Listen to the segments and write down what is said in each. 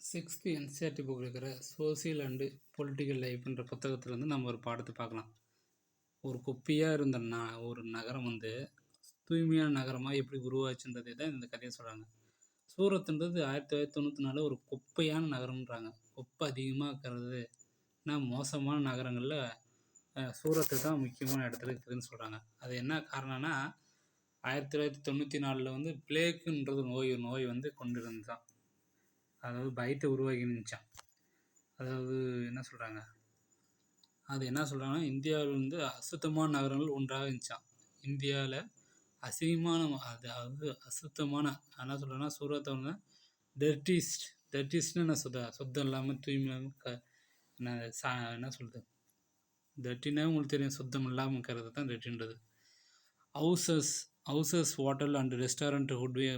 6th NCERT book இருக்கிற social and political லைஃப்ன்ற புத்தகத்தில் வந்து நம்ம ஒரு பாடத்தை பார்க்கலாம். ஒரு குப்பையாக இருந்த ஒரு நகரம் வந்து தூய்மையான நகரமாக எப்படி உருவாச்சுன்றதே தான் இந்த கதையை சொல்கிறாங்க. சூரத்துன்றது 1994 ஒரு குப்பையான நகரம்ன்றாங்க. குப்பை அதிகமாக இருக்கிறது மோசமான நகரங்களில் சூரத்து தான் முக்கியமான இடத்துல இருக்குதுன்னு சொல்கிறாங்க. அது என்ன காரணம்னா 1994 வந்து பிளேக்குன்றது நோய் வந்து கொண்டு இருந்தான். அதாவது பயத்தை உருவாக்கி இருந்துச்சான். அதாவது என்ன சொல்கிறாங்க, அது என்ன சொல்கிறாங்கன்னா இந்தியாவில் வந்து அசுத்தமான நகரங்கள் ஒன்றாக இருந்துச்சான். இந்தியாவில் அசிங்கமான அதாவது அசுத்தமான என்ன சொல்கிறேன்னா சூரத்தை வந்து டெர்டிஸ்ட்னு என்ன சுத்தம் இல்லாமல் தூய்மை இல்லாமல் என்ன சொல்கிறது, டெர்ட்டினா உங்களுக்கு தெரியும், சுத்தம் இல்லாமல் இருக்கிறது தான் டெர்ட்டின்றது. Houses hotel and restaurant would be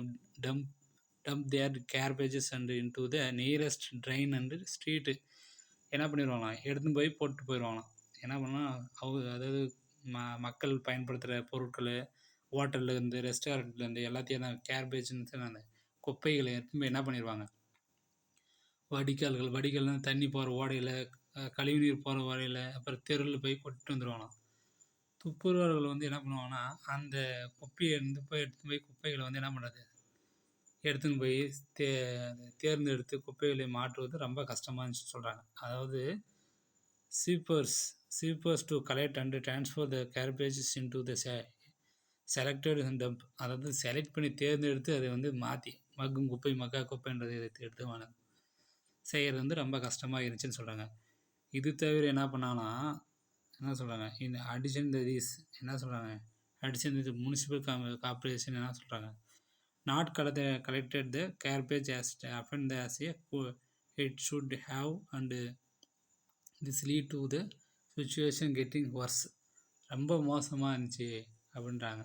dump their garbages and into the nearest drain and street. என்ன பண்ணிடுவாங்களாம், எடுத்துன்னு போய் போட்டு போயிடுவாங்களாம். என்ன பண்ணால் அதாவது மக்கள் பயன்படுத்துகிற பொருட்கள் ஹோட்டல்லேருந்து ரெஸ்டாரண்ட்லேருந்து எல்லாத்தையும் தான் கேர்பேஜ்னு அந்த குப்பைகளை எடுத்துன்னு போய் என்ன பண்ணிடுவாங்க, வடிகால்னால் தண்ணி போகிற ஓடையில், கழிவுநீர் போகிற ஓடையில், அப்புறம் தெருவில் போய் கொட்டு வந்துடுவாங்களாம். துப்புரவாளர்கள் வந்து என்ன பண்ணுவாங்கன்னா அந்த குப்பையை எடுத்துன்னு போய் குப்பைகளை வந்து என்ன பண்ணுறது, எடுத்துன்னு போய் தேர்ந்தெடுத்து குப்பைகளை மாற்றுவது ரொம்ப கஷ்டமாக இருந்துச்சுன்னு சொல்கிறாங்க. அதாவது sweepers to collect and transfer the garbages into the selected dump. அதாவது செலக்ட் பண்ணி தேர்ந்தெடுத்து அதை வந்து மாற்றி மக்கும் குப்பை மக்கா குப்பைன்றதை எடுத்து செய்கிறது வந்து ரொம்ப கஷ்டமாக இருந்துச்சுன்னு சொல்கிறாங்க. இது தவிர என்ன பண்ணாங்கன்னா என்ன சொல்கிறாங்க, இந்த அடிஷன் என்ன சொல்கிறாங்க, அடிஷன் இது முனிசிபல் கார்பரேஷன் என்ன சொல்கிறாங்க, not collected the garbage as often as it should have and this lead to the situation getting worse. ரொம்ப மோசமாக இருந்துச்சு அப்படின்றாங்க.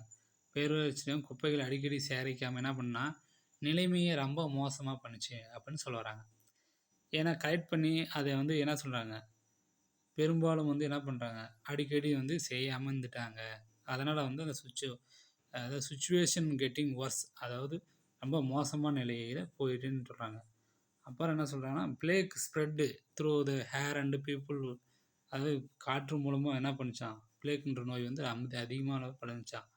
பேரூராட்சியும் குப்பைகள் அடிக்கடி சேகரிக்காமல் என்ன பண்ணால் நிலைமையை ரொம்ப மோசமாக பண்ணுச்சு அப்படின்னு சொல்ல வராங்க. ஏன்னா கலெக்ட் பண்ணி அதை வந்து என்ன சொல்கிறாங்க, பெரும்பாலும் வந்து என்ன பண்ணுறாங்க, அடிக்கடி வந்து செய்யாமல் இருந்துட்டாங்க. அதனால் வந்து அந்த சுச்சுவேஷன் கெட்டிங் ஒர்ஸ், அதாவது ரொம்ப மோசமான நிலையில் போயிட்டுன்னு சொல்கிறாங்க. அப்புறம் என்ன சொல்கிறாங்கன்னா, plague spread through the air and people. அதாவது காற்று மூலமாக என்ன பண்ணிச்சான், பிளேக்குன்ற நோய் வந்து அதிகமாக படைஞ்சான்.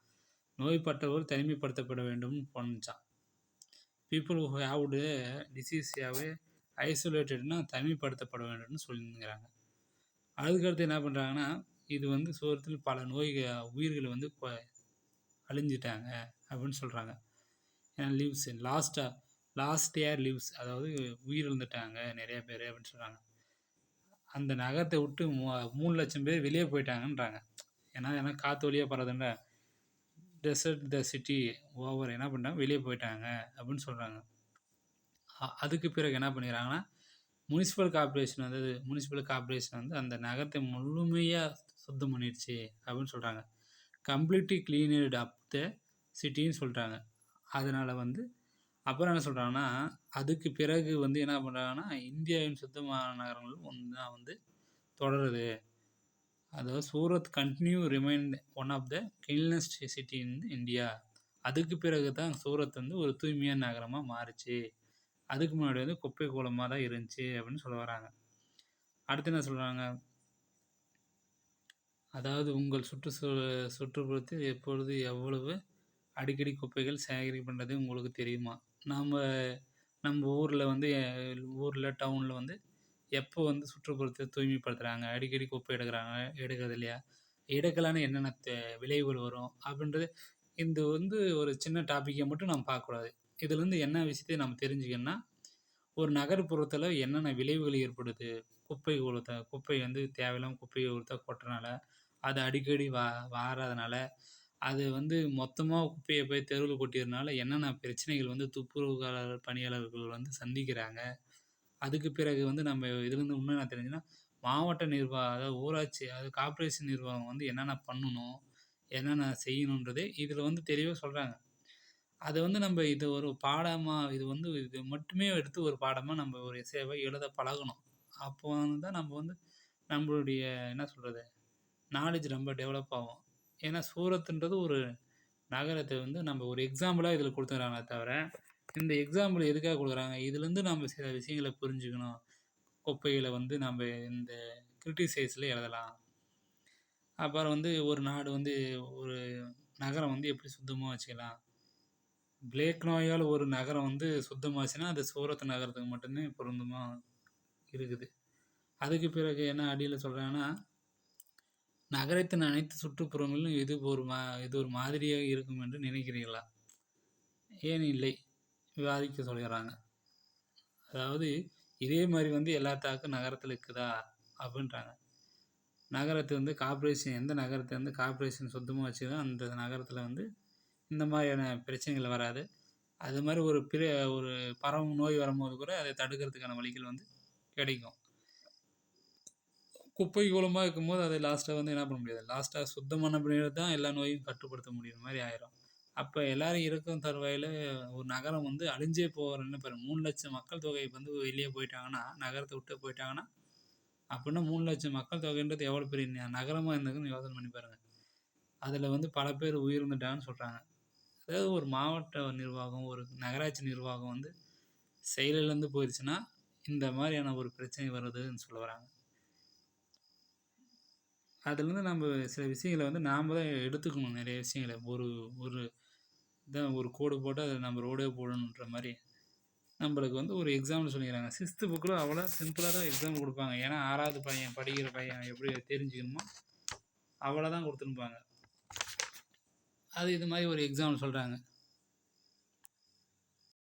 நோய்பட்டவர் தனிமைப்படுத்தப்பட வேண்டும்னு பண்ணிச்சான். பீப்புள் ஹூ ஹேவ்டு டிசீஸ் ஹேவே ஐசோலேட்டட்னா தனிமைப்படுத்தப்பட வேண்டும்னு சொல்லியிருக்கிறாங்க. அதுக்கடுத்து என்ன பண்ணுறாங்கன்னா, இது வந்து சூரத்தில் பல உயிர்களை வந்து அழிஞ்சிட்டாங்க அப்படின்னு சொல்கிறாங்க. ஏன்னா லாஸ்ட் இயர் லிவ்ஸ், அதாவது உயிர் இழந்துட்டாங்க நிறைய பேர் அப்படின்னு சொல்கிறாங்க. அந்த நகரத்தை விட்டு 3 லட்சம் பேர் வெளியே போயிட்டாங்கன்றாங்க. ஏன்னா காற்று வழியாக பரதுன்ற டெசர்ட் த சிட்டி ஓவர் என்ன பண்ணிட்டாங்க, வெளியே போயிட்டாங்க அப்படின்னு சொல்கிறாங்க. அதுக்கு பிறகு என்ன பண்ணிடுறாங்கன்னா, முனிசிபல் கார்பரேஷன் வந்து அந்த நகரத்தை முழுமையாக சுத்தம் பண்ணிடுச்சு அப்படின்னு சொல்கிறாங்க. கம்ப்ளீட்லி கிளீனட் அப் த சிட்டின்னு சொல்கிறாங்க. அதனால் வந்து அப்புறம் என்ன சொல்கிறாங்கன்னா, அதுக்கு பிறகு வந்து என்ன பண்ணுறாங்கன்னா, இந்தியாவின் சுத்தமான நகரங்கள் ஒன்று தான் வந்து தொடருது. அதாவது Surat continue remain one of the cleanest city in India. அதுக்கு பிறகு தான் சூரத் வந்து ஒரு தூய்மையான நகரமாக மாறிச்சு. அதுக்கு முன்னாடி வந்து குப்பை கூலமாக தான் இருந்துச்சு அப்படின்னு சொல்ல வராங்க. அடுத்து என்ன சொல்கிறாங்க, அதாவது உங்கள் சுற்றுப்புறத்தில் எப்பொழுது எவ்வளவு அடிக்கடி குப்பைகள் சேகரிப்புன்றது உங்களுக்கு தெரியுமா? நம்ம ஊரில் டவுனில் வந்து எப்போ வந்து சுற்றுப்புறத்தை தூய்மைப்படுத்துகிறாங்க, அடிக்கடி குப்பை எடுக்கிறது இல்லையா, எடுக்கலான்னு என்னென்ன விளைவுகள் வரும் அப்படின்றது. இந்த வந்து ஒரு சின்ன டாப்பிக்கை மட்டும் நம்ம பார்க்கக்கூடாது. இதுலேருந்து என்ன விஷயத்தை நம்ம தெரிஞ்சுக்கணும்னா, ஒரு நகர்ப்புறத்தில் என்னென்ன விளைவுகள் ஏற்படுது, குப்பை வந்து தேவையில்லாமல் குப்பையை கொட்டுறனால, அது அடிக்கடி வாராதனால, அது வந்து மொத்தமாக குப்பையை போய் தெருவில் கொட்டிறதுனால என்னென்ன பிரச்சனைகள் வந்து துப்புரவு பணியாளர்கள் வந்து சந்திக்கிறாங்க. அதுக்கு பிறகு வந்து நம்ம இதுலேருந்து இன்னும் என்ன தெரிஞ்சுன்னா, மாவட்ட நிர்வாகம், அதாவது ஊராட்சி, அதாவது கார்ப்பரேஷன் நிர்வாகம் வந்து என்னென்ன பண்ணணும், என்னென்ன செய்யணுன்றதே இதில் வந்து தெளிவாக சொல்கிறாங்க. அதை வந்து நம்ம இது ஒரு பாடமாக இது மட்டுமே எடுத்து ஒரு பாடமாக நம்ம ஒரு எஸ்ஸேவை எழுத பழகணும். அப்போ வந்து தான் நம்ம வந்து நம்மளுடைய என்ன சொல்கிறது, நாலேஜ் ரொம்ப டெவலப் ஆகும். ஏன்னா சூரத்துன்றது ஒரு நகரத்தை வந்து நம்ம ஒரு எக்ஸாம்பிளாக இதில் கொடுத்துக்கிறாங்களே தவிர, இந்த எக்ஸாம்பிள் எதுக்காக குடுக்குறாங்க? இதுலேருந்து நம்ம சில விஷயங்கள புரிஞ்சுக்கணும். குப்பைகள வந்து நம்ப இந்த கிரிட்டிசைஸ்ல எழுதலாம். அப்புறம் வந்து ஒரு நாடு வந்து ஒரு நகரம் வந்து எப்படி சுத்தமா வச்சுக்கலாம்? பிளேக் நோயால ஒரு நகரம் வந்து சுத்தமாச்சுன்னா, அது சூரத் நகரத்துக்கு மட்டுமே பொருந்துமா இருக்குது. அதுக்கு பிறகு என்ன அடியில சொல்றாங்கன்னா, நகரத்தின் அனைத்து சுற்றுப்புறங்களிலும் இது ஒரு மாதிரியாக இருக்கும் என்று நினைக்கிறீர்களா? ஏன் இல்லை? விவாதிக்க சொல்கிறாங்க. அதாவது இதே மாரி வந்து எல்லா தாக்கும் நகரத்தில இருக்குதா? அப்படின்றாங்க. நகரத்த வந்து கார்ப்பரேஷன் எந்த நகரத்த வந்து கார்ப்பரேஷன் சுத்தமா வச்சுதோ, அந்த நகரத்தில வந்து இந்த மாரியான பிரச்சனைகள் வராது. அது மாரி ஒரு பரவும் நோய் வரும்போது கூட அதை தடுக்கிறதுக்கான வழிகள் வந்து கிடைக்கும். குப்பை கூளமா இருக்கும்போது அதை லாஸ்ட்டா வந்து என்ன பண்ண முடியாது. லாஸ்ட்டா சுத்தம் பண்ண பின்னாடி தான் எல்லா நோயும் கட்டுப்படுத்த முடியிற மாரி ஆயிரும். அப்ப எல்லாரும் இருக்கும் தருவாயில ஒரு நகரம் வந்து அழிஞ்சே போறன்னு பாருங்க. 3,00,000 மக்கள் தொகை வந்து வெளிய போயிட்டாங்கன்னா, நகரத்த விட்டு போயிட்டாங்கன்னா, அப்படின்னா 3,00,000 மக்கள் தொகைன்றது எவ்வளோ பெரிய நகரமா இருந்திருக்குன்னு யோசனை பண்ணி பாருங்க. அதுல வந்து பல பேர் உயிரிழந்துட்டாங்கன்னு சொல்றாங்க. அதாவது ஒரு மாவட்ட நிர்வாகம், ஒரு நகராட்சி நிர்வாகம் வந்து செயலிழந்து போயிருச்சுன்னா, இந்த மாரியான ஒரு பிரச்சனை வருதுன்னு சொல்ல வராங்க. அதுலேருந்து நம்ம சில விஷயங்கள வந்து நாம தான் எடுத்துக்கணும் நெறைய விஷயங்கள. ஒரு ஒரு ஒரு கோடு போட்டா அத நம்ம ரோடே போடணுன்ற மாரி, நம்பளுக்கு வந்து ஒரு எக்ஸாம்பிள் சொல்லிக்கிறாங்க. 6த் புக்ல அவ்வளோ சிம்பிளா தான் எக்ஸாம்பிள் குடுப்பாங்க. ஏன்னா 6வது பையன் படிக்கிற பையன் எப்படி தெரிஞ்சுக்கணுமோ, அவ்வளோ தான் குடுத்துருப்பாங்க. அது இது மாரி ஒரு எக்ஸாம்பிள் சொல்றாங்க.